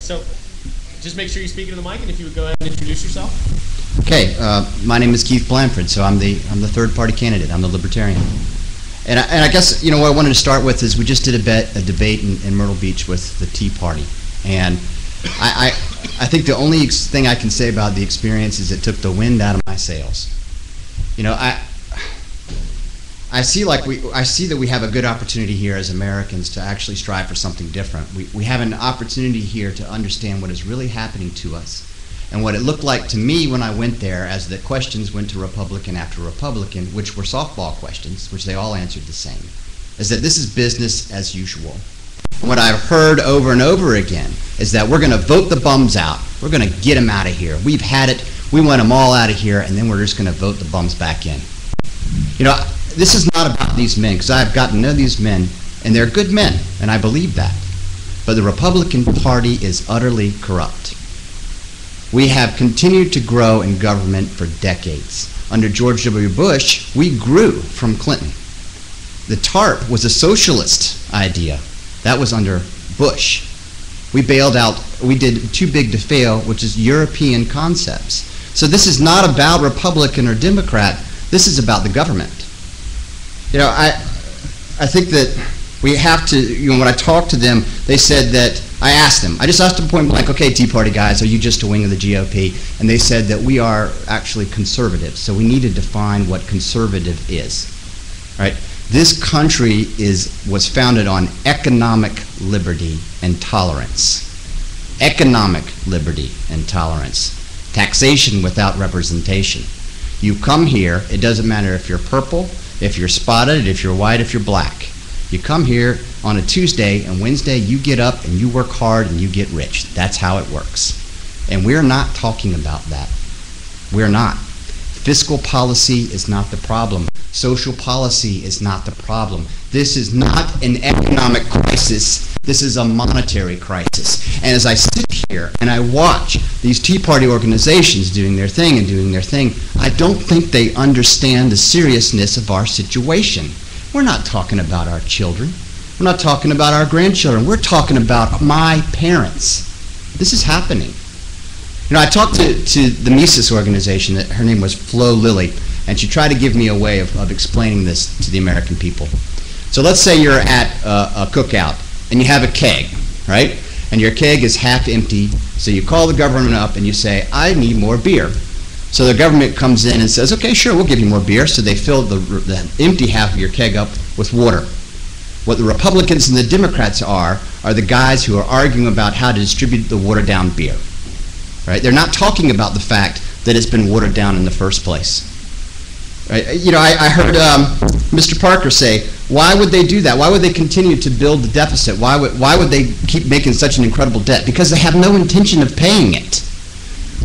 So just make sure you speak into the mic, and if you would go ahead and introduce yourself. Okay, my name is Keith Blandford, so I'm the third-party candidate. I'm the Libertarian. And I guess, you know, what I wanted to start with is we just did a debate in Myrtle Beach with the Tea Party. And I think the only thing I can say about the experience is it took the wind out of my sails. You know, I see that we have a good opportunity here as Americans to actually strive for something different. We have an opportunity here to understand what is really happening to us. And what it looked like to me when I went there, as the questions went to Republican after Republican, which were softball questions, which they all answered the same, is that this is business as usual. And what I've heard over and over again is that we're going to vote the bums out. We're going to get them out of here. We've had it. We want them all out of here, and then we're just going to vote the bums back in. You know, this is not about these men, because I've gotten to know these men, and they're good men, and I believe that. But the Republican Party is utterly corrupt. We have continued to grow in government for decades. Under George W. Bush, we grew from Clinton. The TARP was a socialist idea. That was under Bush. We bailed out, we did too big to fail, which is European concepts. So this is not about Republican or Democrat. This is about the government. You know, I think that we have to, you know, when I talked to them, they said that, I just asked them point blank, okay, Tea Party guys, are you just a wing of the GOP? And they said that we are actually conservative, so we need to define what conservative is, right? This country was founded on economic liberty and tolerance. Economic liberty and tolerance. Taxation without representation. You come here, it doesn't matter if you're purple, if you're spotted, if you're white, if you're black. You come here on a Tuesday, and Wednesday you get up and you work hard and you get rich. That's how it works. And we're not talking about that. We're not. Fiscal policy is not the problem. Social policy is not the problem. This is not an economic crisis. This is a monetary crisis. And as I sit here and I watch these Tea Party organizations doing their thing, I don't think they understand the seriousness of our situation. We're not talking about our children. We're not talking about our grandchildren. We're talking about my parents. This is happening. You know, I talked to the Mises organization, that her name was Flo Lilly, and she tried to give me a way of explaining this to the American people. So let's say you're at a cookout, and you have a keg, right? And your keg is half empty, so you call the government up and you say, I need more beer. So the government comes in and says, okay, sure, we'll give you more beer. So they fill the empty half of your keg up with water. What the Republicans and the Democrats are the guys who are arguing about how to distribute the watered-down beer. Right? They're not talking about the fact that it's been watered down in the first place. Right? You know, I heard Mr. Parker say, why would they do that? Why would they continue to build the deficit? Why would they keep making such an incredible debt? Because they have no intention of paying it.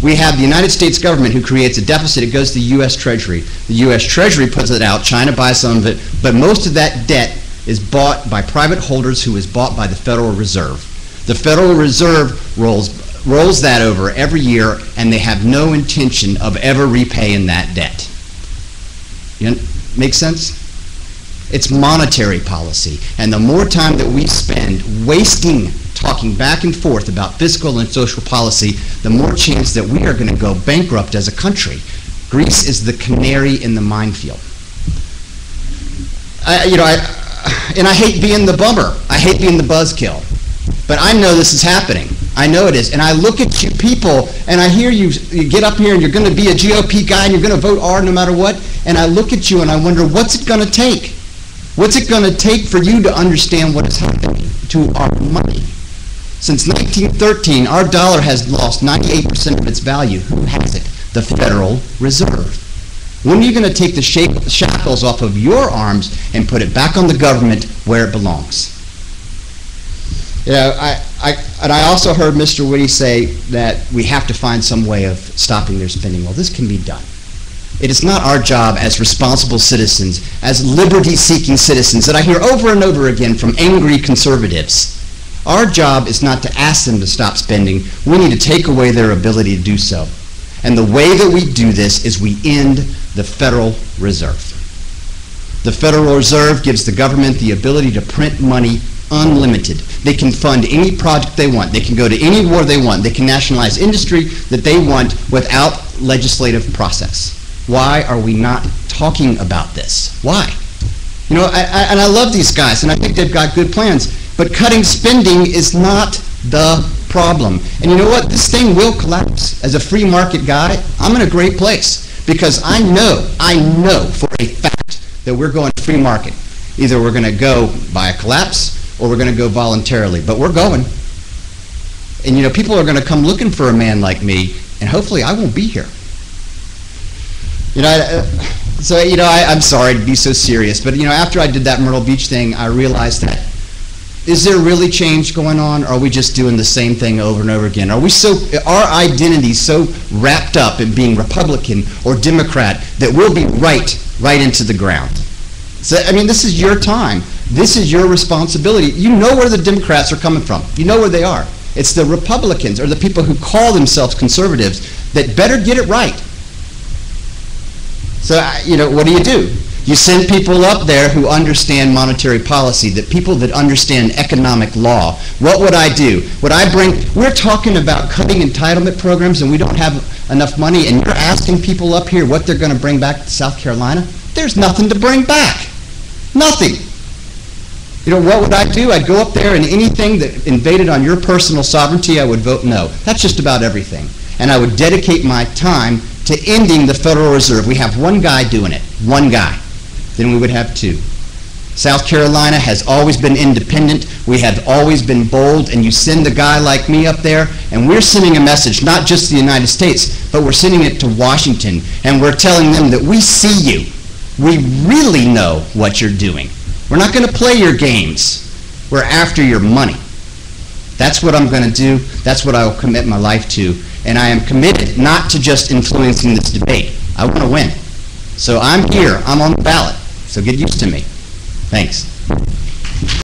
We have the United States government who creates a deficit. It goes to the U.S. Treasury. The U.S. Treasury puts it out. China buys some of it. But most of that debt is bought by private holders, who is bought by the Federal Reserve. The Federal Reserve rolls that over every year, and they have no intention of ever repaying that debt. You know, make sense? It's monetary policy. And the more time that we spend wasting talking back and forth about fiscal and social policy, the more chance that we are going to go bankrupt as a country. Greece is the canary in the minefield. And I hate being the bummer. I hate being the buzzkill. But I know this is happening. I know it is. And I look at you people, and I hear you get up here and you're going to be a GOP guy and you're going to vote R no matter what. And I look at you and I wonder, what's it going to take? What's it going to take for you to understand what is happening to our money? Since 1913, our dollar has lost 98% of its value. Who has it? The Federal Reserve. When are you going to take the shackles off of your arms and put it back on the government where it belongs? You know, I also heard Mr. Whitty say that we have to find some way of stopping their spending. Well, this can be done. It is not our job as responsible citizens, as liberty-seeking citizens, that I hear over and over again from angry conservatives. Our job is not to ask them to stop spending. We need to take away their ability to do so. And the way that we do this is we end the Federal Reserve. The Federal Reserve gives the government the ability to print money unlimited. They can fund any project they want. They can go to any war they want. They can nationalize industry that they want without legislative process. Why are we not talking about this? Why? You know, and I love these guys, and I think they've got good plans, but cutting spending is not the problem. And you know what? This thing will collapse. As a free market guy, I'm in a great place because I know for a fact that we're going free market. Either we're going to go by a collapse or we're going to go voluntarily, but we're going. And you know, people are going to come looking for a man like me, and hopefully I won't be here. You know, I'm sorry to be so serious, but you know, after I did that Myrtle Beach thing, I realized that is there really change going on, or are we just doing the same thing over and over again? Are our identity so wrapped up in being Republican or Democrat that we'll be right into the ground? So, I mean, this is your time. This is your responsibility. You know where the Democrats are coming from. You know where they are. It's the Republicans or the people who call themselves conservatives that better get it right. So, you know, what do? You send people up there who understand monetary policy, that people that understand economic law. What would I do? We're talking about cutting entitlement programs and we don't have enough money, and you're asking people up here what they're going to bring back to South Carolina? There's nothing to bring back. Nothing. You know, what would I do? I'd go up there and anything that invaded on your personal sovereignty, I would vote no. That's just about everything. And I would dedicate my time to ending the Federal Reserve. We have one guy doing it. One guy. Then we would have two. South Carolina has always been independent. We have always been bold, and you send a guy like me up there, and we're sending a message, not just to the United States, but we're sending it to Washington, and we're telling them that we see you. We really know what you're doing. We're not going to play your games. We're after your money. That's what I'm going to do. That's what I will commit my life to, and I am committed not to just influencing this debate. I want to win. So I'm here. I'm on the ballot. So get used to me. Thanks.